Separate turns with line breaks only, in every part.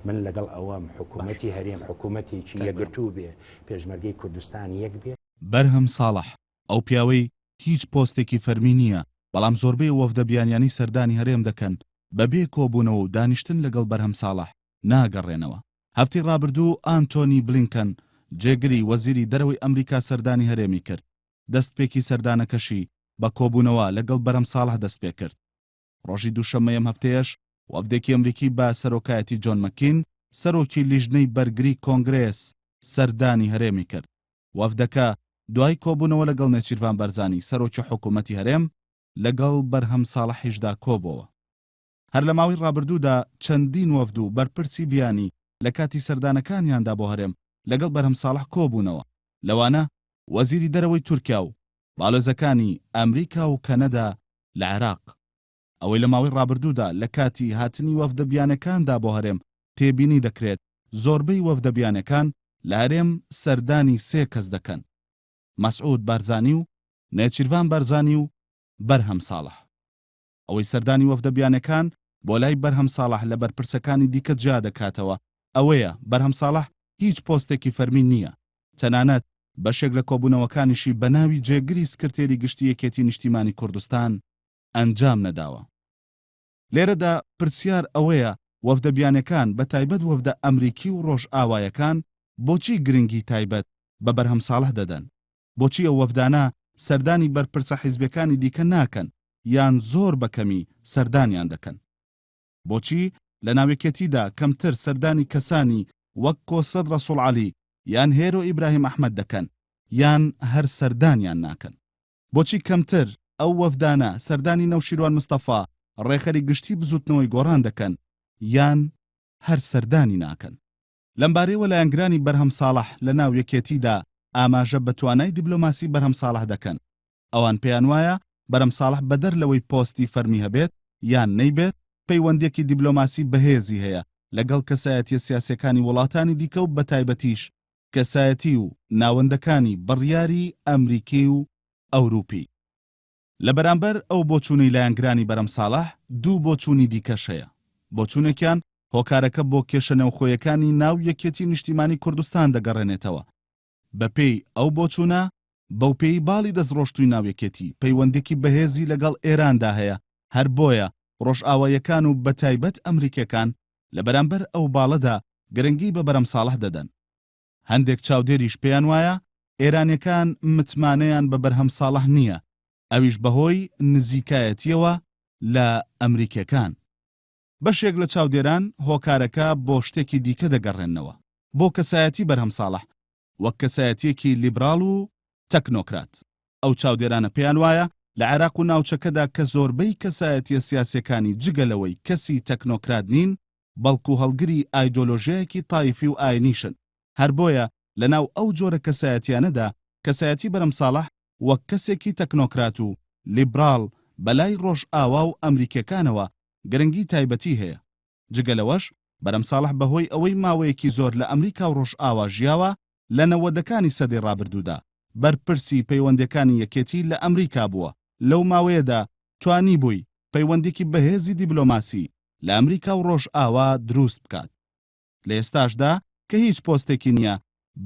من لەگەڵ ئەوەم حکوومەتی هەرێم حکوومەتێکی یەکگرتوو بێ پێشمەرگەی کوردستان یەک بێ.
بەرهەم ساڵح ئەو پیاوەی هیچ پۆستێکی فەرمی نییە، بەڵام زۆربەی وەفدە بیانیانی سەردانی هەرێم دەکەن بەبێ کۆبوونەوە و دانیشتن لەگەڵ بەرهەم ساڵح ناگەڕێنەوە. هەفتی ڕابردوو ئانتۆنی بلینکەن جێگری وەزیری دەرەوەی ئەمریکا سەردانی هەرێمی کرد. دەستپێکی سەردانەکەشی بە کۆبوونەوە لەگەڵ بەرهەم ساڵح دەست پێ کرد. ڕۆژی دووشەممەیەم هەفتەیەش وەفدێکی ئەمریکی بە سەرۆکایەتی جۆن مەکین سەرۆکی لیژنەی بەرگری کۆنگرێس سەردانی هەرێمی کرد. وەفدەکە دوای کۆبوونەوە لەگەڵ نێچیروان بەرزانی سەرۆکی حکوومەتی هەرێم لەگەڵ بەرهەم ساڵحیشدا کۆبەوە. هەر لە ماوەی ڕابردوودا چەندین وەفد و بەرپرسی بیانی لە کاتی سەردانەکانیاندا بۆ هەرێم لەگەڵ بەرهەم ساڵح کۆبوونەوە. لەوانە وەزیری دەرەوەی تورکیا و باڵۆزەکانی ئەمریکا و کەنەدا لە عێراق. ئەوەی لە ماوەی ڕابردوودا لە کاتی هاتنی وەفدە بیانەکاندا بۆ هەرێم تێبینی دەکرێت زۆربەی وەفدە بیانەکان لە هەرێم سەردانی سێ کەس دەکەن: مەسعود بارزانی و نێچیروان بەرزانی و بەرهەم ساڵح. ئەوەی سەردانی وەفدە بیانەکان بۆ لای بەرهەم ساڵح لە بەرپرسەکانی دیکە جا دەکاتەوە ئەوەیە بەرهەم ساڵح هیچ پۆستێکی فەرمی نییە، تەنانەت بەشێک لە کۆبوونەوەکانیشی بە ناوی جێگری سکرتێری گشتی یەکێتی نیشتیمانی کوردستان ئەنجام نەداوە. لێرەدا پرسیار ئەوەیە وەفدە بیانەکان بە تایبەت وەفدە ئەمریکی و ڕۆژ ئاوایەکان بۆچی گرنگی تایبەت بە بەرهەم ساڵح دەدەن؟ بۆچی ئەو وەفدانە سەردانی بەرپرسە حیزبەکانی دیکە ناکەن یان زۆر بەکەمی سەردانیان دەکەن؟ بۆچی لە ناوێکێتیدا کەمتر سەردانی کەسانی وەک کۆسەد ڕەسوڵ عەلی یان هێرۆ ئیبراهیم ئەحمەد دەکەن یان هەر سەردانیان ناکەن؟ بۆچی کەمتر ئەو وەفدانە سەردانی نەوشیروان مستەفا ڕێخەری گشتی بزوتنەوەی گۆڕان دەکەن یان هەر سەردانی ناکەن؟ لەمبارەیەوە لایەنگرانی بەرهەم ساڵح لە ناو یەکێتیدا ئاماژە بە توانای دیبلۆماسی بەرهەم ساڵح دەکەن. ئەوان پێیان وایە بەرهەم ساڵح بەدەر لەوەی پۆستی فەرمی هەبێت یان نەیبێت پەیوەندێکی دیبلۆماسی بەهێزی هەیە لەگەڵ کەسایەتیە سیاسەکانی وڵاتانی دیکە و بەتایبەتیش کەسایەتی و ناوەندەکانی بڕیاری ئەمریکی و ئەوروپی. لە بەرامبەر ئەو بۆچوونەی لایەنگرانی بەرهەم ساڵح دوو بۆچوونی دیکەش هەیە. بۆچوونێکیان هۆکارەکە بۆ کێشە نێوخۆیەکانی ناو یەکێتی نیشتیمانی کوردستان دەگەڕێنێتەوە. بەپێی ئەو بۆچوونە بەو پێی باڵی دەستڕۆشتووی ناویەکێتی پەیوەندێکی بەهێزی لەگەڵ ئێراندا هەیە، هەر بۆیە ڕۆژئاوایەکان و بەتایبەت ئەمریکەکان لە بەرامبەر ئەو باڵەدا گرنگی بە بەرهەم ساڵح دەدەن. هەندێک چاودێریش پێیان وایە ئێرانیەکان متمانەیان بە بەرهەم ساڵح نییە، ئەویش بەهۆی نزیکایەتیەوە لە ئەمریکەکان. بەشێک لە چاودێران هۆکارەکە بۆ شتێکی دیکە دەگەڕێنەوە، بۆ کەسایەتی بەرهەم ساڵح وەک کەسایەتیەکی لیبراڵ و تەکنۆکرات. ئەو چاودێرانە پێیان وایە لە عێراق و ناوچەکەدا کە زۆربەی کەسایەتیە سیاسیەکانی جگەلەوەی کەسی تەکنۆکرات نین، بەڵکو هەڵگری ئایدۆلۆژیایەکی تایفی و ئاینیشن. هەر بۆیە لەناو ئەو جۆرە کەسایەتیانەدا کەسایەتی بەرهەم ساڵح وەک کەسێکی تەکنۆکرات و لیبراڵ بەلای ڕۆژ ئاوا و ئەمریکەکانەوە گرنگی تایبەتی هەیە. جگەلەوەش بەرهەم ساڵح بەهۆی ئەوەی ماوەیەکی زۆر لە ئەمریکا و ڕۆژ ئاوا ژیاوە لە نەوەدەکانی سەدەی ڕابردوودا بەرپرسی پەیوەندەکانی یەکێتی لە ئەمریکا بووە. لەو ماوەیەدا توانی بووی پەیوەندێکی بەهێزی دیبلۆماسی لە ئەمریکا و ڕۆژ ئاوا دروست بکات. لە ئێستاشدا کە هیچ پۆستێکی نییە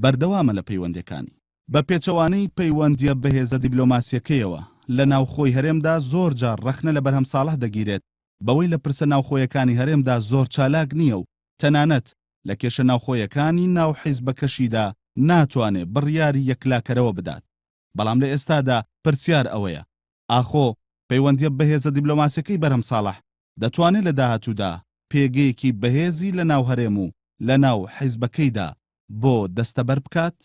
بەردەوامە لە پەیوەندەکانی بە پێچەوانەی پەیوەندیە بەهێزە دیبلۆماسیەکەیەوە لە ناوخۆی هەرێمدا زۆر جار ڕەخنە لە بەرهەم ساڵح دەگیرێت بەوەی لە پرسە ناوخۆیەکانی هەرێمدا زۆر چالاک نییە و تەنانەت لە کێشە ناوخۆیەکانی ناو حیزبەکەشیدا ناتوانێت بڕیاری یەکلاکەرەوە بدات. بەڵام لە ئێستادا پرسیار ئەوەیە ئاخۆ پەیوەندیە بەهێزە دیبلۆماسیەکەی بەرهەم ساڵح دەتوانێت لە داهاتوودا پێگەیەکی بەهێزی لە ناو هەرێم و لە ناو حیزبەکەیدا بۆ دەستەبەر بکات؟